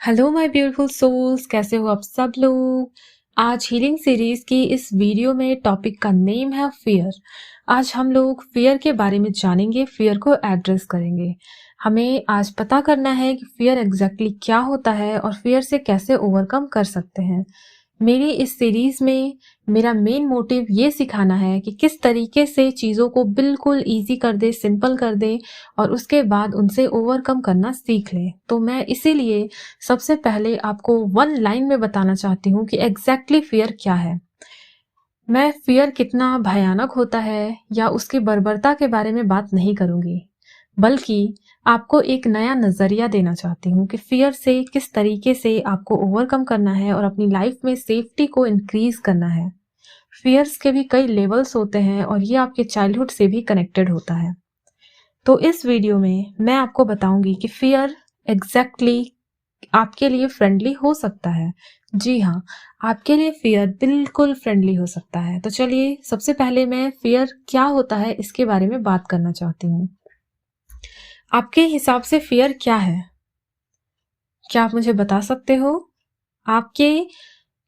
Hello my beautiful souls, कैसे हो आप सब लोग। आज हीलिंग सीरीज की इस वीडियो में टॉपिक का नेम है फियर। आज हम लोग फियर के बारे में जानेंगे, फियर को एड्रेस करेंगे। हमें आज पता करना है कि फियर एग्जैक्टली क्या होता है और फियर से कैसे ओवरकम कर सकते हैं। मेरी इस सीरीज में मेरा मेन मोटिव ये सिखाना है कि किस तरीके से चीज़ों को बिल्कुल इजी कर दे, सिंपल कर दे और उसके बाद उनसे ओवरकम करना सीख ले। तो मैं इसीलिए सबसे पहले आपको वन लाइन में बताना चाहती हूँ कि एग्जैक्टली फियर क्या है। मैं फियर कितना भयानक होता है या उसकी बर्बरता के बारे में बात नहीं करूंगी, बल्कि आपको एक नया नजरिया देना चाहती हूँ कि फियर से किस तरीके से आपको ओवरकम करना है और अपनी लाइफ में सेफ्टी को इंक्रीज करना है। फियर्स के भी कई लेवल्स होते हैं और ये आपके चाइल्डहुड से भी कनेक्टेड होता है। तो इस वीडियो में मैं आपको बताऊंगी कि फियर एग्जैक्टली आपके लिए फ्रेंडली हो सकता है। जी हाँ, आपके लिए फियर बिल्कुल फ्रेंडली हो सकता है। तो चलिए, सबसे पहले मैं फियर क्या होता है इसके बारे में बात करना चाहती हूँ। आपके हिसाब से फियर क्या है? क्या आप मुझे बता सकते हो? आपके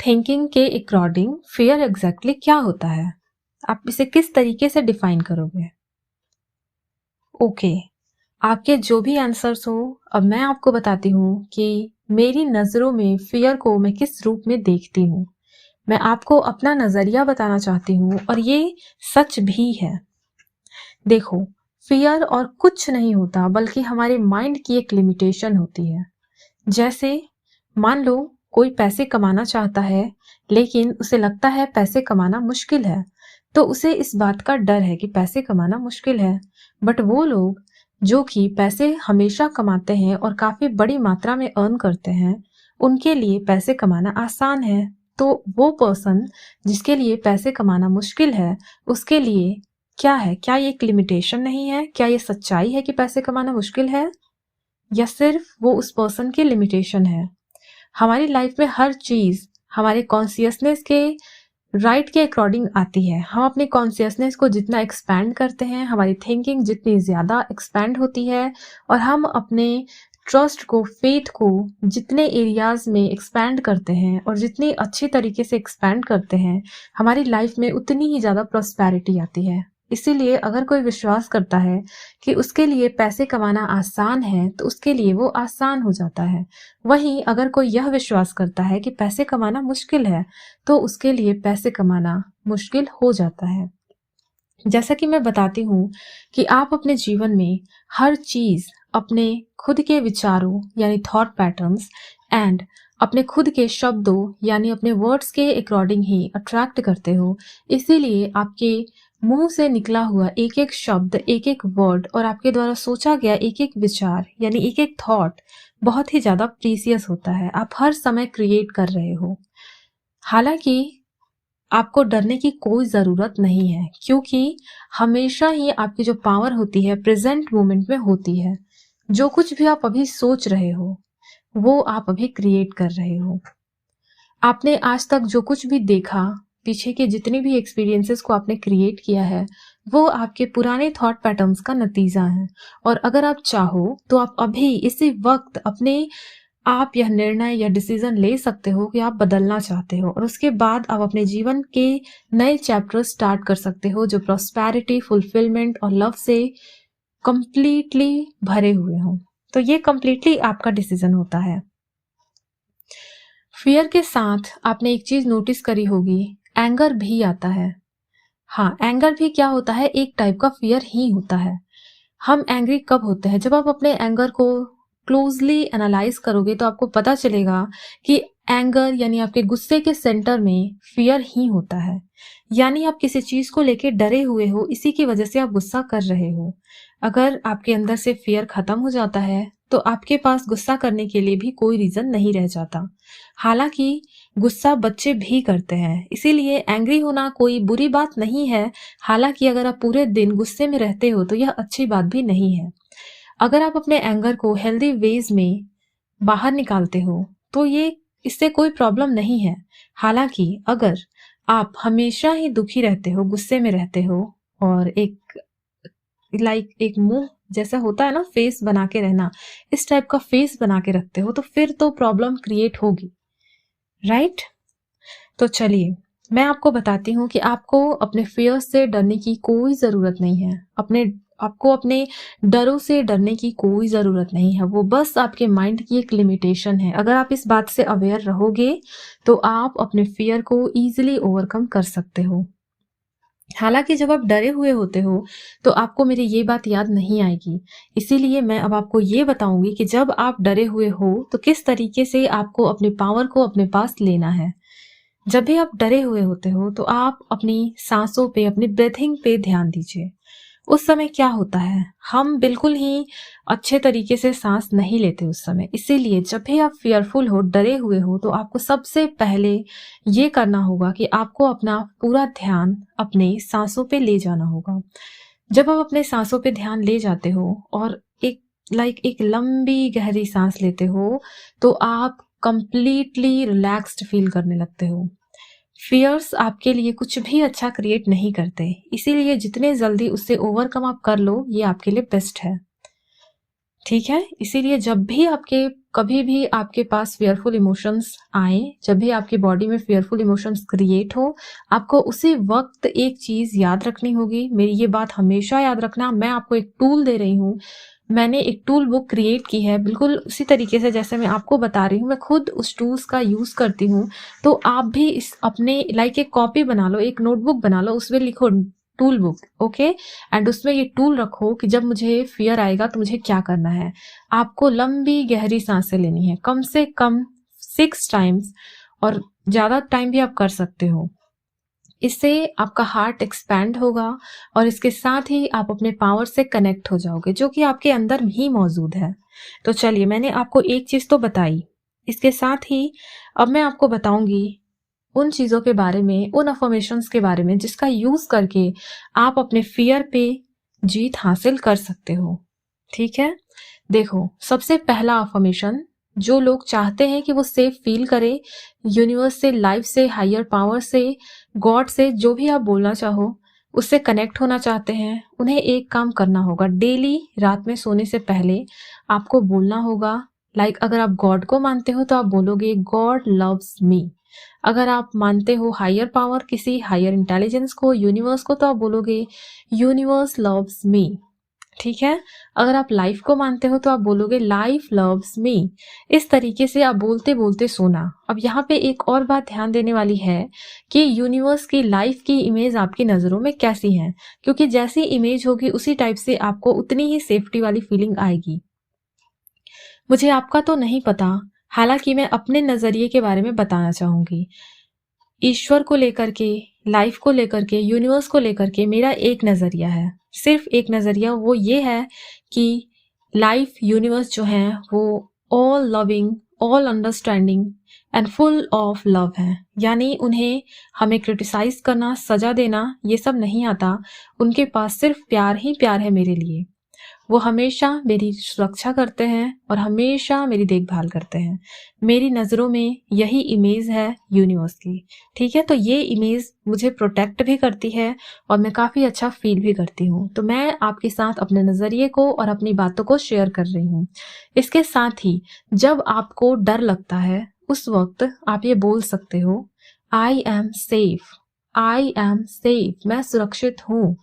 थिंकिंग के अकॉर्डिंग फियर एग्जैक्टली क्या होता है? आप इसे किस तरीके से डिफाइन करोगे? ओके, आपके जो भी आंसर्स हो, अब मैं आपको बताती हूँ कि मेरी नज़रों में फियर को मैं किस रूप में देखती हूँ। मैं आपको अपना नज़रिया बताना चाहती हूँ और ये सच भी है। देखो, फियर और कुछ नहीं होता बल्कि हमारे माइंड की एक लिमिटेशन होती है। जैसे मान लो कोई पैसे कमाना चाहता है, लेकिन उसे लगता है पैसे कमाना मुश्किल है। तो उसे इस बात का डर है कि पैसे कमाना मुश्किल है। बट वो लोग जो कि पैसे हमेशा कमाते हैं और काफी बड़ी मात्रा में अर्न करते हैं, उनके लिए पैसे कमाना आसान है। तो वो पर्सन जिसके लिए पैसे कमाना मुश्किल है, उसके लिए क्या है? क्या ये एक लिमिटेशन नहीं है? क्या ये सच्चाई है कि पैसे कमाना मुश्किल है, या सिर्फ वो उस पर्सन की लिमिटेशन है? हमारी लाइफ में हर चीज हमारे कॉन्सियसनेस के राइट के अकॉर्डिंग आती है। हम अपनी कॉन्सियसनेस को जितना एक्सपैंड करते हैं, हमारी थिंकिंग जितनी ज्यादा एक्सपैंड होती है और हम अपने ट्रस्ट को, फेथ को जितने एरियाज में एक्सपैंड करते हैं और जितनी अच्छी तरीके से एक्सपैंड करते हैं, हमारी लाइफ में उतनी ही ज्यादा प्रॉस्पेरिटी आती है। इसीलिए अगर कोई विश्वास करता है कि उसके लिए पैसे कमाना आसान है, तो उसके लिए वो आसान हो जाता है। वहीं अगर कोई यह विश्वास करता है कि पैसे कमाना मुश्किल है, तो उसके लिए पैसे कमाना मुश्किल हो जाता है। जैसा कि मैं बताती हूँ कि आप अपने जीवन में हर चीज अपने खुद के विचारों यानी थॉट पैटर्न्स एंड अपने खुद के शब्दों यानी अपने वर्ड्स के अकॉर्डिंग ही अट्रैक्ट करते हो। इसीलिए आपके मुंह से निकला हुआ एक एक शब्द, एक एक वर्ड और आपके द्वारा सोचा गया एक एक विचार यानी एक एक थॉट बहुत ही ज्यादा प्रीसियस होता है। आप हर समय क्रिएट कर रहे हो। हालांकि आपको डरने की कोई ज़रूरत नहीं है, क्योंकि हमेशा ही आपकी जो पावर होती है प्रेजेंट मोमेंट में होती है। जो कुछ भी आप अभी सोच रहे हो, वो आप अभी क्रिएट कर रहे हो। आपने आज तक जो कुछ भी देखा, पीछे के जितने भी एक्सपीरियंसेस को आपने क्रिएट किया है, वो आपके पुराने थॉट पैटर्न्स का नतीजा है। और अगर आप चाहो तो आप अभी इसी वक्त अपने आप यह निर्णय या डिसीजन ले सकते हो कि आप बदलना चाहते हो, और उसके बाद आप अपने जीवन के नए चैप्टर स्टार्ट कर सकते हो जो प्रॉस्पेरिटी, फुलफिलमेंट और लव से कंप्लीटली भरे हुए हों। तो ये कंप्लीटली आपका डिसीजन होता है। फियर के साथ आपने एक चीज नोटिस करी होगी, एंगर भी आता है। हाँ, एंगर भी क्या होता है? एक टाइप का फियर ही होता है। हम एंग्री कब होते हैं? जब आप अपने एंगर को क्लोजली एनालाइज करोगे तो आपको पता चलेगा कि एंगर यानी आपके गुस्से के सेंटर में फियर ही होता है। यानी आप किसी चीज को लेके डरे हुए हो, इसी की वजह से आप गुस्सा कर रहे हो। अगर आपके अंदर से फियर खत्म हो जाता है, तो आपके पास गुस्सा करने के लिए भी कोई रीजन नहीं रह जाता। हालांकि गुस्सा बच्चे भी करते हैं, इसीलिए एंग्री होना कोई बुरी बात नहीं है। हालांकि अगर आप पूरे दिन गुस्से में रहते हो तो यह अच्छी बात भी नहीं है। अगर आप अपने एंगर को हेल्दी वेज में बाहर निकालते हो तो ये इससे कोई प्रॉब्लम नहीं है। हालांकि अगर आप हमेशा ही दुखी रहते हो, गुस्से में रहते हो और एक मुंह जैसा होता है ना फेस बना के रहना, इस टाइप का फेस बना के रखते हो तो फिर तो प्रॉब्लम क्रिएट होगी, राइट? तो चलिए मैं आपको बताती हूँ कि आपको अपने फियर से डरने की कोई ज़रूरत नहीं है। आपको अपने डरों से डरने की कोई ज़रूरत नहीं है। वो बस आपके माइंड की एक लिमिटेशन है। अगर आप इस बात से अवेयर रहोगे तो आप अपने फियर को ईजिली ओवरकम कर सकते हो। हालांकि जब आप डरे हुए होते हो तो आपको मेरी ये बात याद नहीं आएगी, इसीलिए मैं अब आपको ये बताऊंगी कि जब आप डरे हुए हो तो किस तरीके से आपको अपने पावर को अपने पास लेना है। जब भी आप डरे हुए होते हो तो आप अपनी सांसों पे, अपनी ब्रीथिंग पे ध्यान दीजिए। उस समय क्या होता है, हम बिल्कुल ही अच्छे तरीके से सांस नहीं लेते उस समय। इसीलिए जब भी आप फियरफुल हो, डरे हुए हो, तो आपको सबसे पहले ये करना होगा कि आपको अपना पूरा ध्यान अपने सांसों पे ले जाना होगा। जब आप अपने सांसों पे ध्यान ले जाते हो और एक लंबी गहरी सांस लेते हो तो आप कंप्लीटली रिलैक्स्ड फील करने लगते हो। फियर्स आपके लिए कुछ भी अच्छा क्रिएट नहीं करते, इसीलिए जितने जल्दी उससे ओवरकम आप कर लो ये आपके लिए बेस्ट है, ठीक है? इसीलिए जब भी कभी भी आपके पास फियरफुल इमोशंस आए, जब भी आपकी बॉडी में फियरफुल इमोशंस क्रिएट हो, आपको उसी वक्त एक चीज याद रखनी होगी। मेरी ये बात हमेशा याद रखना, मैं आपको एक टूल दे रही हूँ। मैंने एक टूल बुक क्रिएट की है बिल्कुल उसी तरीके से जैसे मैं आपको बता रही हूँ। मैं खुद उस टूल्स का यूज करती हूँ, तो आप भी इस अपने एक कॉपी बना लो, एक नोटबुक बना लो, उसमें लिखो टूल बुक, ओके? एंड उसमें ये टूल रखो कि जब मुझे फियर आएगा तो मुझे क्या करना है। आपको लंबी गहरी सांसें लेनी है, कम से कम 6 टाइम्स, और ज्यादा टाइम भी आप कर सकते हो। इससे आपका हार्ट एक्सपैंड होगा और इसके साथ ही आप अपने पावर से कनेक्ट हो जाओगे, जो कि आपके अंदर ही मौजूद है। तो चलिए, मैंने आपको एक चीज तो बताई, इसके साथ ही अब मैं आपको बताऊंगी उन चीजों के बारे में, उन अफर्मेशंस के बारे में जिसका यूज करके आप अपने फियर पे जीत हासिल कर सकते हो, ठीक है? देखो, सबसे पहला अफर्मेशन, जो लोग चाहते हैं कि वो सेफ फील करे, यूनिवर्स से, लाइफ से, हायर पावर से, गॉड से, जो भी आप बोलना चाहो, उससे कनेक्ट होना चाहते हैं, उन्हें एक काम करना होगा। डेली रात में सोने से पहले आपको बोलना होगा, अगर आप गॉड को मानते हो तो आप बोलोगे गॉड लव्स मी। अगर आप मानते हो हायर पावर, किसी हायर इंटेलिजेंस को, यूनिवर्स को, तो आप बोलोगे यूनिवर्स लव्स मी, ठीक है? अगर आप लाइफ को मानते हो तो आप बोलोगे लाइफ लव्स मी। इस तरीके से आप बोलते बोलते सोना। अब यहाँ पे एक और बात ध्यान देने वाली है कि यूनिवर्स की, लाइफ की इमेज आपकी नजरों में कैसी है, क्योंकि जैसी इमेज होगी उसी टाइप से आपको उतनी ही सेफ्टी वाली फीलिंग आएगी। मुझे आपका तो नहीं पता, हालांकि मैं अपने नजरिए के बारे में बताना चाहूंगी। ईश्वर को लेकर के, लाइफ को लेकर के, यूनिवर्स को लेकर के मेरा एक नजरिया है, सिर्फ एक नजरिया। वो ये है कि लाइफ, यूनिवर्स जो है वो all loving, all understanding and full of love है। यानी उन्हें हमें क्रिटिसाइज करना, सजा देना, ये सब नहीं आता। उनके पास सिर्फ प्यार ही प्यार है मेरे लिए। वो हमेशा मेरी सुरक्षा करते हैं और हमेशा मेरी देखभाल करते हैं। मेरी नज़रों में यही इमेज है यूनिवर्स की, ठीक है? तो ये इमेज मुझे प्रोटेक्ट भी करती है और मैं काफ़ी अच्छा फील भी करती हूँ। तो मैं आपके साथ अपने नज़रिए को और अपनी बातों को शेयर कर रही हूँ। इसके साथ ही जब आपको डर लगता है उस वक्त आप ये बोल सकते हो, I am safe, I am safe, मैं सुरक्षित हूँ,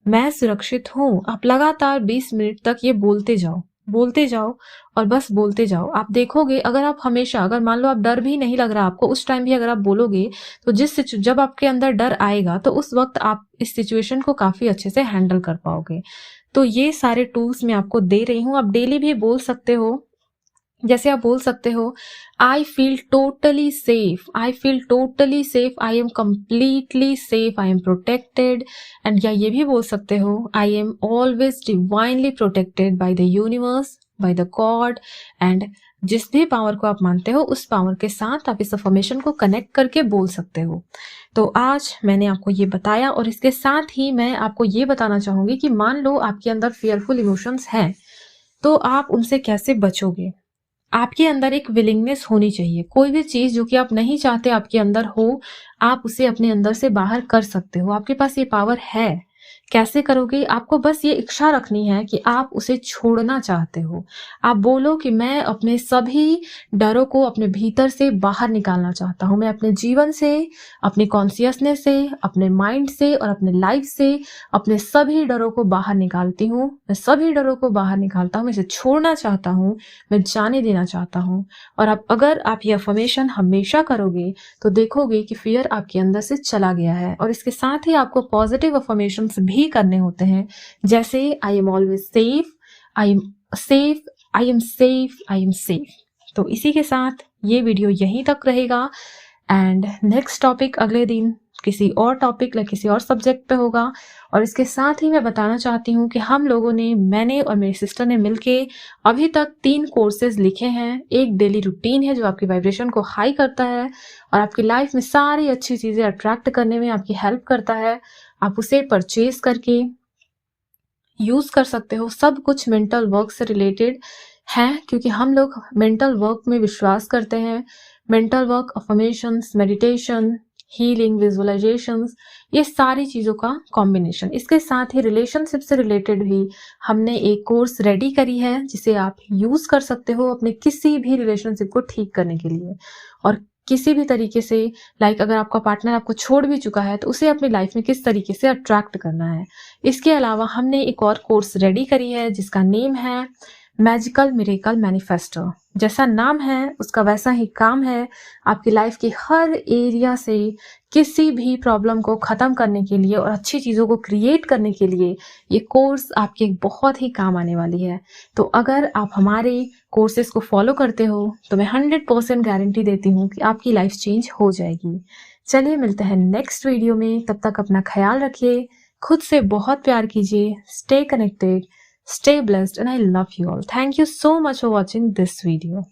मैं सुरक्षित हूँ। आप लगातार 20 मिनट तक ये बोलते जाओ और बस बोलते जाओ। आप देखोगे, अगर आप हमेशा, अगर मान लो आप डर भी नहीं लग रहा आपको, उस टाइम भी अगर आप बोलोगे तो जब आपके अंदर डर आएगा तो उस वक्त आप इस सिचुएशन को काफी अच्छे से हैंडल कर पाओगे। तो ये सारे टूल्स मैं आपको दे रही हूँ। आप डेली भी बोल सकते हो, जैसे आप बोल सकते हो, I feel totally safe, I feel totally safe, I am completely safe, I am protected. And या ये भी बोल सकते हो, I am always divinely protected by the universe, by the God. And जिस भी पावर को आप मानते हो उस पावर के साथ आप इस अफर्मेशन को कनेक्ट करके बोल सकते हो। तो आज मैंने आपको ये बताया, और इसके साथ ही मैं आपको ये बताना चाहूंगी कि मान लो आपके अंदर फियरफुल इमोशंस हैं, तो आप उनसे कैसे बचोगे। आपके अंदर एक विलिंगनेस होनी चाहिए। कोई भी चीज जो कि आप नहीं चाहते आपके अंदर हो, आप उसे अपने अंदर से बाहर कर सकते हो। आपके पास ये पावर है कैसे करोगे? आपको बस ये इच्छा रखनी है कि आप उसे छोड़ना चाहते हो। आप बोलो कि मैं अपने सभी डरों को अपने भीतर से बाहर निकालना चाहता हूँ। मैं अपने जीवन से, अपनी कॉन्शियसनेस से, अपने माइंड से और अपने लाइफ से अपने सभी डरों को बाहर निकालती हूँ। मैं सभी डरों को बाहर निकालता हूँ, मैं इसे छोड़ना चाहता हूँ, मैं जाने देना चाहता हूँ। और अगर आप ये अफ़र्मेशन हमेशा करोगे तो देखोगे कि फ़ियर आपके अंदर से चला गया है। और इसके साथ ही आपको पॉजिटिव अफ़र्मेशंस भी करने होते हैं, जैसे I am always safe, I am safe, I am safe, I am safe. तो इसी के साथ ये वीडियो यहीं तक रहेगा एंड नेक्स्ट टॉपिक अगले दिन किसी और टॉपिक या किसी और सब्जेक्ट पे होगा। और इसके साथ ही मैं बताना चाहती हूँ कि हम लोगों ने, मैंने और मेरी सिस्टर ने मिलके अभी तक 3 कोर्सेज लिखे हैं। एक डेली रूटीन है जो आपकी वाइब्रेशन को हाई करता है और आपकी लाइफ में सारी अच्छी चीज़ें अट्रैक्ट करने में आपकी हेल्प करता है। आप उसे परचेज करके यूज़ कर सकते हो। सब कुछ मेंटल वर्क से रिलेटेड है, क्योंकि हम लोग मेंटल वर्क में विश्वास करते हैं। Mental work, affirmations, meditation, healing, visualisations, ये सारी चीज़ों का कॉम्बिनेशन। इसके साथ ही रिलेशनशिप से रिलेटेड भी हमने एक कोर्स रेडी करी है जिसे आप यूज़ कर सकते हो अपने किसी भी रिलेशनशिप को ठीक करने के लिए। और किसी भी तरीके से, अगर आपका पार्टनर आपको छोड़ भी चुका है तो उसे अपनी लाइफ में किस तरीके से अट्रैक्ट करना है। इसके अलावा हमने एक और कोर्स रेडी करी है जिसका नेम है मैजिकल मिरेकल मैनिफेस्टो। जैसा नाम है उसका वैसा ही काम है। आपकी लाइफ की हर एरिया से किसी भी प्रॉब्लम को ख़त्म करने के लिए और अच्छी चीज़ों को क्रिएट करने के लिए ये कोर्स आपके बहुत ही काम आने वाली है। तो अगर आप हमारे कोर्सेज को फॉलो करते हो तो मैं 100% गारंटी देती हूँ कि आपकी लाइफ चेंज हो जाएगी। चलिए मिलते हैं नेक्स्ट वीडियो में। तब तक अपना ख्याल रखिए, खुद से बहुत प्यार कीजिए, stay connected, stay blessed, and I love you all. Thank you so much for watching this video.